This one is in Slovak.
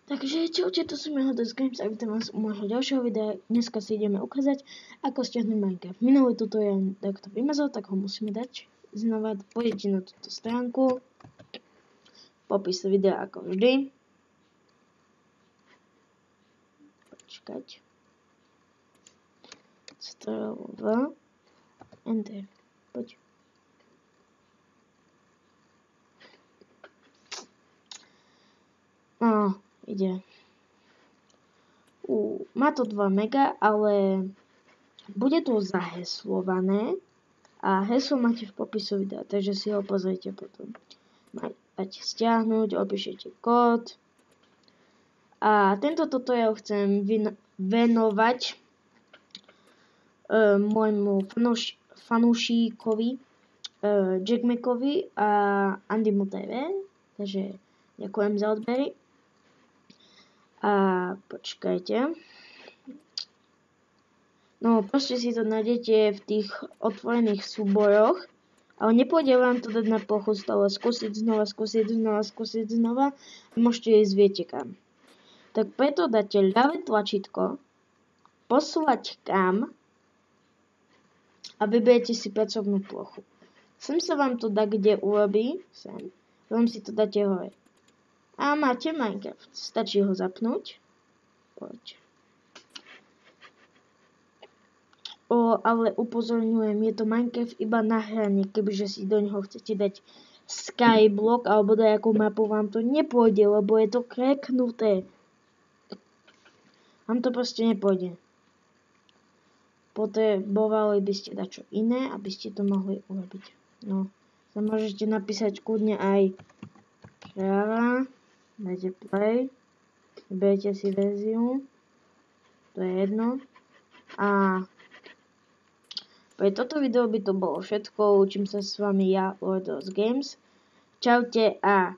Takže čaute, to som Hades Games a vítam vás u môjho ďalšieho videa. Dneska si ideme ukázať, ako stiahnuť Minecraft. Minulý tutoriál takto vymazal, tak ho musíme dať znova. Pôjdete na túto stránku. Popis videa ako vždy. Počkať. Ctrl 2. Enter. Poď. Ide. Má to 2 mega, ale bude to zaheslované a heslo máte v popisu videa, takže si ho pozrite potom. Máte stiahnuť, opíšete kód. A tento tutoriál chcem venovať môjmu fanúšikovi Jackmackovi a Andymu TV, takže ďakujem za odbery. A počkajte. No, proste si to nájdete v tých otvorených súboroch, ale nepôjde vám to dať na plochu stále. Skúsiť znova. Môžete ísť viete kam. Tak preto dáte ľavé tlačítko, posúvať kam a vyberiete si pracovnú plochu. Sem sa vám to dá kde urobí, sem. Vám si to dáte hore. A máte Minecraft. Stačí ho zapnúť. Poď. Ale upozorňujem, je to Minecraft iba na hranie. Kebyže si do neho chcete dať Skyblock alebo nejakú mapu, vám to nepôjde, lebo je to kreknuté. Vám to proste nepôjde. Potrebovali by ste dať čo iné, aby ste to mohli urobiť. No, sa môžete napísať kľudne aj kráva. Dajte play, vyberte si verziu, to je jedno. A pre toto video by to bolo všetko, učím sa s vami ja, Hades Games. Čaute a